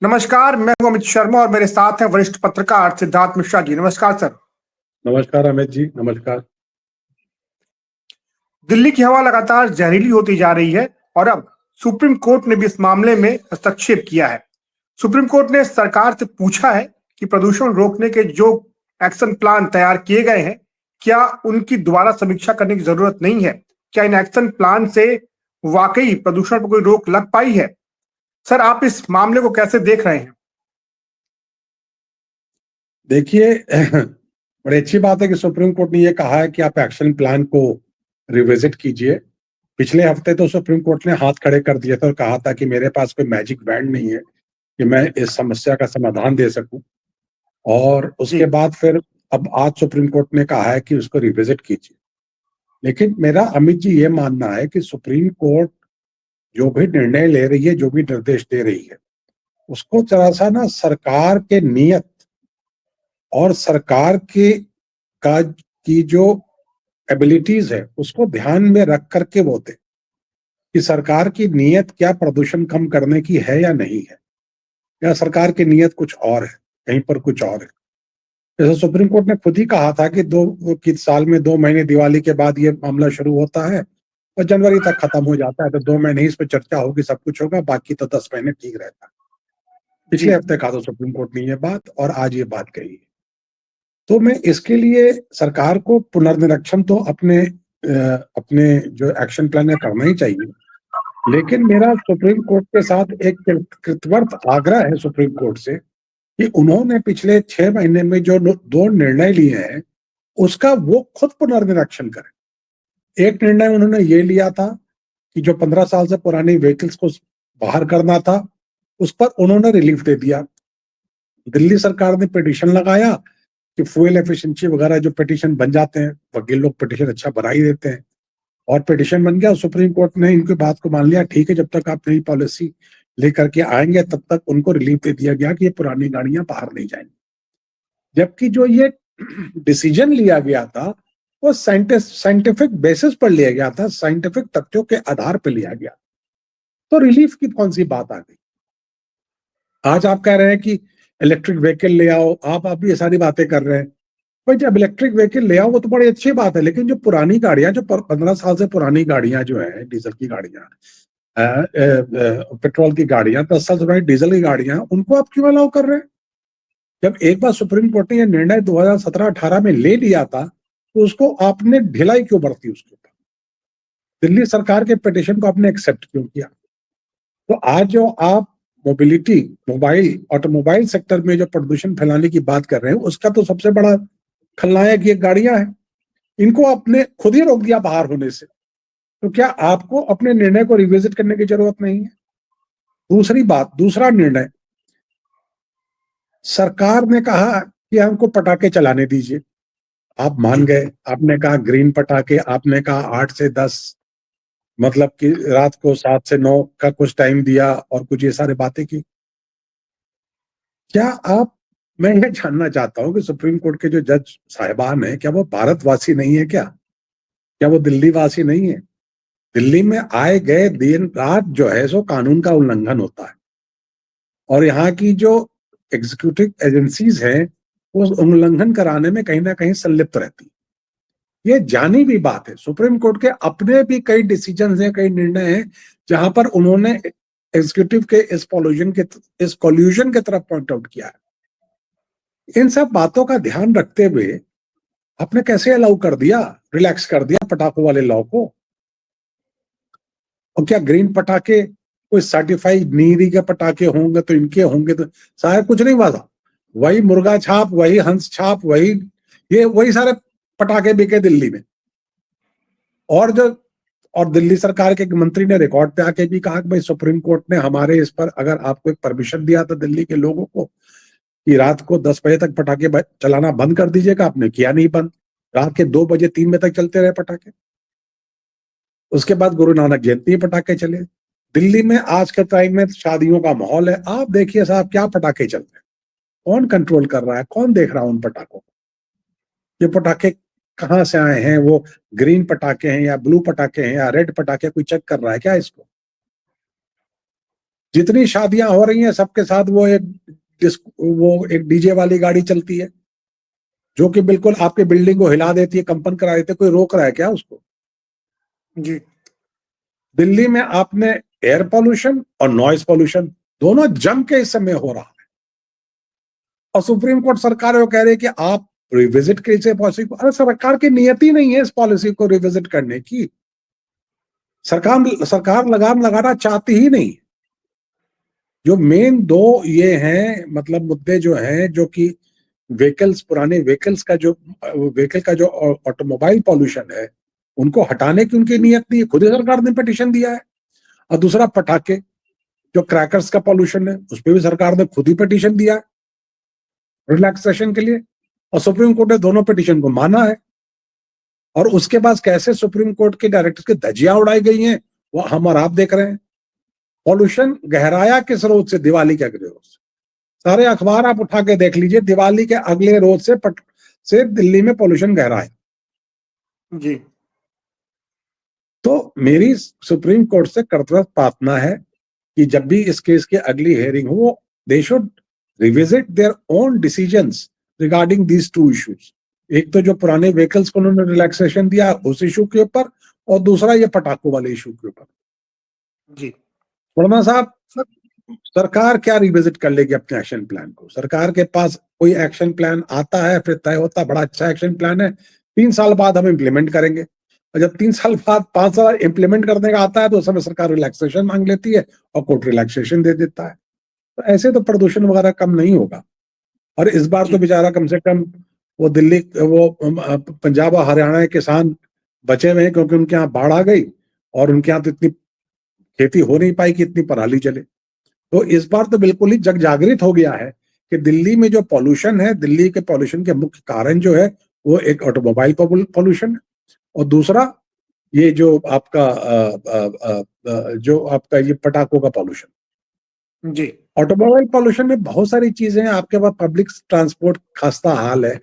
नमस्कार, मैं हूं अमित शर्मा और मेरे साथ हैं वरिष्ठ पत्रकार सिद्धार्थ मिश्रा जी। नमस्कार सर। नमस्कार अमित जी, नमस्कार। दिल्ली की हवा लगातार जहरीली होती जा रही है और अब सुप्रीम कोर्ट ने भी इस मामले में हस्तक्षेप किया है। सुप्रीम कोर्ट ने सरकार से पूछा है कि प्रदूषण रोकने के जो एक्शन प्लान तैयार किए गए हैं, क्या उनकी दोबारा समीक्षा करने की जरूरत नहीं है? क्या इन एक्शन प्लान से वाकई प्रदूषण पर कोई रोक लग पाई है? सर, आप इस मामले को कैसे देख रहे हैं? देखिए बड़ी अच्छी बात है कि सुप्रीम कोर्ट ने ये कहा है कि आप एक्शन प्लान को रिविजिट कीजिए। पिछले हफ्ते तो सुप्रीम कोर्ट ने हाथ खड़े कर दिए थे और कहा था कि मेरे पास कोई मैजिक बैंड नहीं है कि मैं इस समस्या का समाधान दे सकूं। और उसके जी। बाद फिर अब आज सुप्रीम कोर्ट ने कहा है कि उसको रिविजिट कीजिए। लेकिन मेरा अमित जी ये मानना है कि सुप्रीम कोर्ट जो भी निर्णय ले रही है, जो भी निर्देश दे रही है, उसको जरा सा ना सरकार के नियत और सरकार के का की जो एबिलिटीज है उसको ध्यान में रख करके वो दे कि सरकार की नीयत क्या प्रदूषण कम करने की है या नहीं है, या सरकार की नीयत कुछ और है, कहीं पर कुछ और है। जैसे सुप्रीम कोर्ट ने खुद ही कहा था कि साल में 2 महीने दिवाली के बाद ये मामला शुरू होता है और जनवरी तक खत्म हो जाता है, तो 2 महीने ही इस पर चर्चा होगी, सब कुछ होगा, बाकी तो 10 महीने ठीक रहता है। जी। पिछले हफ्ते कहा था सुप्रीम कोर्ट ने ये बात और आज ये बात कही है। तो मैं इसके लिए सरकार को पुनर्निरीक्षण तो अपने जो एक्शन प्लान है करना ही चाहिए। लेकिन मेरा सुप्रीम कोर्ट के साथ एक कृतवर्थ आग्रह है सुप्रीम कोर्ट से कि उन्होंने पिछले 6 महीने में जो दो निर्णय लिए हैं उसका वो खुद पुनर्निरीक्षण करें। एक निर्णय उन्होंने ये लिया था कि जो 15 साल से पुरानी व्हीकल्स को बाहर करना था, उस पर उन्होंने रिलीफ दे दिया। दिल्ली सरकार ने पिटीशन लगाया कि फ्यूल एफिशिएंसी वगैरह जो पिटीशन बन जाते हैं, वकील लोग पिटीशन अच्छा बना ही देते हैं, और पिटीशन बन गया। सुप्रीम कोर्ट ने इनकी बात को मान लिया, ठीक है, जब तक आप नई पॉलिसी लेकर के आएंगे तब तक उनको रिलीफ दे दिया गया कि ये पुरानी गाड़ियां बाहर नहीं जाएंगी। जबकि जो ये डिसीजन लिया गया था वो साइंटिफिक बेसिस पर लिया गया था, साइंटिफिक तथ्यों के आधार पर लिया गया। तो रिलीफ की कौन सी बात आ गई? आज आप कह रहे हैं कि इलेक्ट्रिक व्हीकल ले आओ, आप भी ये सारी बातें कर रहे हैं। भाई जब इलेक्ट्रिक व्हीकल ले आओ वो तो बड़ी अच्छी बात है, लेकिन जो पुरानी गाड़ियां, जो 15 साल से पुरानी गाड़ियां जो है, डीजल की गाड़ियां, पेट्रोल की गाड़ियां, 10 साल से पुरानी डीजल की गाड़ियां, उनको आप क्यों अलाउ कर रहे हैं? जब एक बार सुप्रीम कोर्ट ने यह निर्णय 2017-18 में ले लिया था तो उसको आपने ढिलाई क्यों बरती? उसके ऊपर दिल्ली सरकार के पिटीशन को आपने एक्सेप्ट क्यों किया? तो आज जो आप ऑटोमोबाइल सेक्टर में जो प्रदूषण फैलाने की बात कर रहे हैं, उसका तो सबसे बड़ा खलनायक ये गाड़ियां हैं। इनको आपने खुद ही रोक दिया बाहर होने से। तो क्या आपको अपने निर्णय को रिविजिट करने की जरूरत नहीं है? दूसरी बात, दूसरा निर्णय, सरकार ने कहा कि हमको पटाखे चलाने दीजिए। आप मान गए, आपने कहा ग्रीन पटाखे, आपने कहा 8 से 10, मतलब कि रात को 7 से 9 का कुछ टाइम दिया और कुछ ये सारी बातें की। क्या आप, मैं ये जानना चाहता हूं कि सुप्रीम कोर्ट के जो जज साहिबान हैं, क्या वो भारतवासी नहीं है? क्या वो दिल्ली वासी नहीं है? दिल्ली में आए गए दिन रात जो है सो कानून का उल्लंघन होता है, और यहाँ की जो एग्जीक्यूटिव एजेंसीज हैं वो उल्लंघन कराने में कहीं ना कहीं संलिप्त रहती है। ये जानी भी बात है। सुप्रीम कोर्ट के अपने भी कई डिसीजन हैं, कई निर्णय हैं जहां पर उन्होंने एग्जीक्यूटिव के इस कॉल्यूजन के तरफ पॉइंट आउट किया है। इन सब बातों का ध्यान रखते हुए आपने कैसे अलाउ कर दिया, रिलैक्स कर दिया पटाखों वाले लॉ को? और क्या ग्रीन पटाखे कोई सर्टिफाइड नीरी के पटाखे होंगे तो इनके होंगे? तो सारा कुछ नहीं हुआ था। वही मुर्गा छाप, वही हंस छाप, वही सारे पटाखे बिके दिल्ली में। और दिल्ली सरकार के मंत्री ने रिकॉर्ड पे आके भी कहा कि भाई सुप्रीम कोर्ट ने हमारे इस पर, अगर आपको एक परमिशन दिया था दिल्ली के लोगों को कि रात को 10 बजे तक पटाखे चलाना बंद कर दीजिएगा, आपने किया नहीं बंद। रात के 2 बजे 3 बजे तक चलते रहे पटाखे। उसके बाद गुरु नानक जयंती पटाखे चले। दिल्ली में आज के टाइम में शादियों का माहौल है, आप देखिए साहब क्या पटाखे चल रहे हैं। कौन कंट्रोल कर रहा है? कौन देख रहा है उन पटाखों को? ये पटाखे कहाँ से आए हैं? वो ग्रीन पटाखे हैं या ब्लू पटाखे हैं या रेड पटाखे, कोई चेक कर रहा है क्या इसको? जितनी शादियां हो रही हैं सबके साथ वो एक डीजे वाली गाड़ी चलती है जो कि बिल्कुल आपके बिल्डिंग को हिला देती है, कंपन करा देती है। कोई रोक रहा है क्या उसको? जी दिल्ली में आपने एयर पोल्यूशन और नॉइज पोल्यूशन दोनों जम के इस समय हो रहा है, और सुप्रीम कोर्ट सरकार वो कह रही है कि आप रिविजिट कीजिए पॉलिसी को। अरे सरकार की नियति नहीं है इस पॉलिसी को रिविजिट करने की। सरकार लगाम लगाना चाहती ही नहीं। जो मेन दो ये हैं, मतलब मुद्दे जो हैं, जो कि व्हीकल्स, पुराने व्हीकल्स का जो व्हीकल का जो ऑटोमोबाइल पॉल्यूशन है, उनको हटाने की उनकी नियत नहीं है। खुद ही सरकार ने पिटीशन दिया है। और दूसरा पटाखे, जो क्रैकर्स का पॉल्यूशन है, उस पर भी सरकार ने खुद ही पिटीशन दिया है रिलैक्सेशन के लिए, और सुप्रीम कोर्ट ने दोनों पिटीशन को माना है। और उसके बाद कैसे सुप्रीम कोर्ट के डायरेक्टर्स की धज्जियां उड़ाई गई हैं वो हम और आप देख रहे हैं। पॉल्यूशन गहराया किस रोज से? दिवाली के अगले रोज से। सारे अखबार आप उठा के देख लीजिए, दिवाली के अगले रोज से दिल्ली में पॉल्यूशन गहरा है। जी तो मेरी सुप्रीम कोर्ट से कर्तव्य प्रार्थना है कि जब भी इस केस की अगली हियरिंग हो, they should revisit their own decisions regarding these two issues. एक तो जो पुराने व्हीकल्स को उन्होंने रिलैक्सेशन दिया उस इशू के ऊपर, और दूसरा ये पटाखों वाले इशू के ऊपर। जी वर्मा साहब, सर। सरकार क्या रिविजिट कर लेगी अपने एक्शन प्लान को? सरकार के पास कोई एक्शन प्लान आता है, फिर तय होता है बड़ा अच्छा एक्शन प्लान है, 3 साल बाद हम इम्प्लीमेंट करेंगे। और जब 3 साल बाद 5 साल इम्प्लीमेंट करने का आता है तो उस समय सरकार रिलैक्सेशन मांग लेती है और कोर्ट रिलैक्सेशन दे देता है। तो ऐसे तो प्रदूषण वगैरह कम नहीं होगा। और इस बार तो जी बेचारा कम से कम वो दिल्ली, वो पंजाब और हरियाणा के किसान बचे हुए हैं, क्योंकि उनके यहाँ बाढ़ आ गई और उनके यहाँ तो इतनी खेती हो नहीं पाई कि इतनी पराली चले। तो इस बार तो बिल्कुल ही जग जागृत हो गया है कि दिल्ली में जो पॉल्यूशन है, दिल्ली के पॉल्यूशन के मुख्य कारण जो है वो एक ऑटोमोबाइल पॉल्यूशन है, और दूसरा ये जो आपका जो आपका ये पटाखों का पॉल्यूशन। जी ऑटोमोबाइल पॉल्यूशन में बहुत सारी चीजें हैं। आपके पास पब्लिक ट्रांसपोर्ट खस्ता हाल है,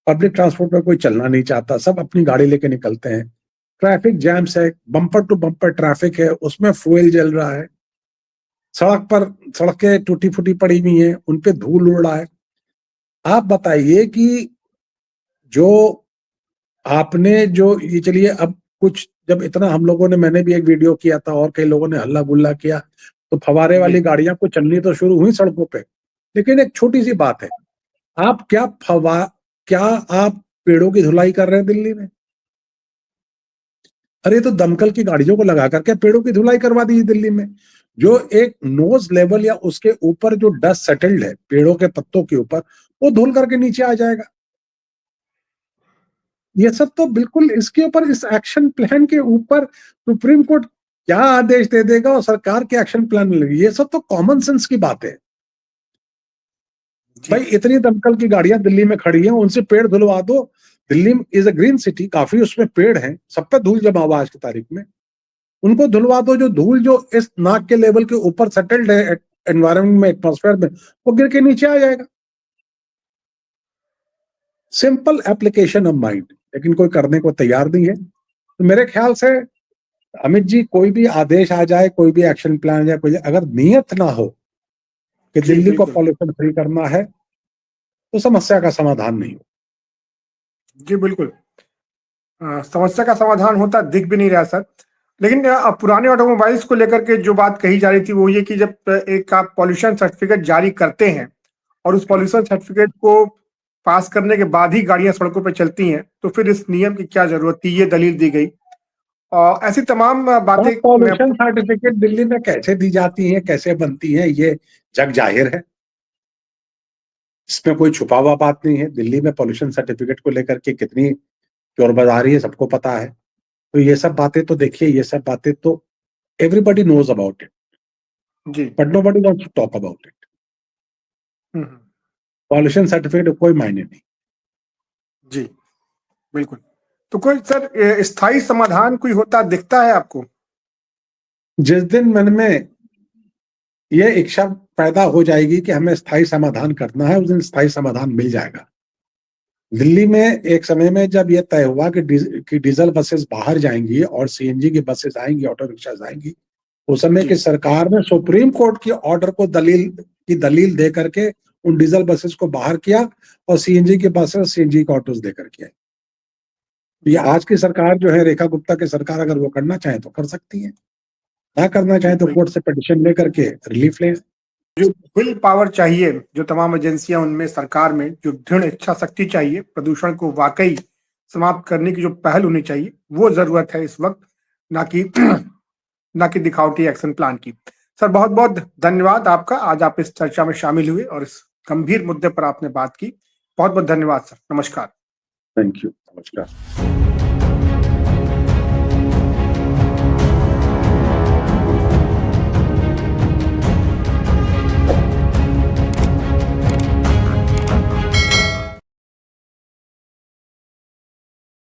पब्लिक ट्रांसपोर्ट में कोई चलना नहीं चाहता, सब अपनी गाड़ी लेके निकलते हैं। ट्रैफिक जैम्स है, बम्पर टू बम्पर ट्रैफिक है, उसमें फ्यूल जल रहा है। सड़कें टूटी फूटी पड़ी हुई हैं, उन पे धूल उड़ रहा है। आप बताइए कि जो आपने जो ये, चलिए अब कुछ जब इतना हम लोगों ने, मैंने भी एक वीडियो किया था और कई लोगों ने हल्ला गुल्ला किया, तो फवारे जी वाली गाड़ियां को चलनी तो शुरू हुई सड़कों पे। लेकिन एक छोटी सी बात है, आप क्या आप पेड़ों की धुलाई कर रहे हैं दिल्ली में? अरे तो दमकल की गाड़ियों को लगा करके पेड़ों की धुलाई करवा दीजिए दिल्ली में। जो एक नोज लेवल या उसके ऊपर जो डस्ट सेटल्ड है पेड़ों के पत्तों के ऊपर, वो धुल करके नीचे आ जाएगा। ये सब तो बिल्कुल इसके ऊपर, इस एक्शन प्लान के ऊपर सुप्रीम कोर्ट क्या आदेश दे देगा और सरकार के एक्शन प्लान में लगेगी। ये सब तो कॉमन सेंस की बात है। जी भाई इतनी दमकल की गाड़ियां दिल्ली में खड़ी हैं, उनसे पेड़ धुलवा दो। Delhi is a green city, काफी उसमें पेड़ हैं, सब पे धूल जमा हुआ आज की तारीख में। उनको धुलवा दो। जो धूल जो इस नाक के लेवल के ऊपर सेटल्ड है एनवायरमेंट में, एटमॉस्फेयर में, वो गिर के नीचे आ जाएगा। सिंपल एप्लीकेशन ऑफ माइंड, लेकिन कोई करने को तैयार नहीं है। तो मेरे ख्याल से अमित जी, कोई भी आदेश आ जाए, कोई भी एक्शन प्लान या कोई, अगर नियत ना हो कि जी दिल्ली को बिल्कुल। पॉल्यूशन फ्री करना है, तो समस्या का समाधान नहीं हो। जी बिल्कुल। समस्या का समाधान होता दिख भी नहीं रहा सर। लेकिन पुराने ऑटोमोबाइल्स को लेकर के जो बात कही जा रही थी वो ये कि जब एक आप पॉल्यूशन सर्टिफिकेट जारी करते हैं और उस पॉल्यूशन सर्टिफिकेट को पास करने के बाद ही गाड़ियां सड़कों पर चलती हैं, तो फिर इस नियम की क्या जरूरत थी, ये दलील दी गई। और ऐसी तमाम और बातें पॉल्यूशन सर्टिफिकेट दिल्ली में कैसे दी जाती है, कैसे बनती है, ये जग जाहिर है। इसमें कोई छुपा हुआ बात नहीं है। दिल्ली में पॉल्यूशन सर्टिफिकेट को लेकर के कितनी चोरबाजारी है सबको पता है। तो ये सब बातें तो देखिए, ये सब बातें तो एवरीबॉडी नोज अबाउट इट, जी but nobody wants to talk about it. Hmm, pollution certificate कोई मायने नहीं। जी बिल्कुल। तो कोई सर स्थायी समाधान कोई होता दिखता है आपको? जिस दिन मन में ये इच्छा पैदा हो जाएगी कि हमें स्थायी समाधान करना है, उस दिन स्थायी समाधान मिल जाएगा। दिल्ली में एक समय में जब यह तय हुआ कि डीजल बसेस बाहर जाएंगी और सीएनजी की बसेस आएंगी, ऑटो रिक्शा आएंगी, उस समय की सरकार ने सुप्रीम कोर्ट की ऑर्डर को दलील दे करके उन डीजल बसेस को बाहर किया और सीएनजी के बसेस सीएनजी के ऑटोस देकर किया। ये आज की सरकार जो है, रेखा गुप्ता की सरकार, अगर वो करना चाहे तो कर सकती है, ना करना चाहे तो कोर्ट से पिटीशन लेकर के रिलीफ ले। जो विल पावर चाहिए, जो तमाम एजेंसियां उनमें, सरकार में जो दृढ़ इच्छा शक्ति चाहिए, प्रदूषण को वाकई समाप्त करने की जो पहल होनी चाहिए, वो जरूरत है इस वक्त, ना कि दिखावटी एक्शन प्लान की। सर, बहुत बहुत धन्यवाद आपका, आज आप इस चर्चा में शामिल हुए और इस गंभीर मुद्दे पर आपने बात की। बहुत बहुत धन्यवाद सर, नमस्कार। थैंक यू, नमस्कार।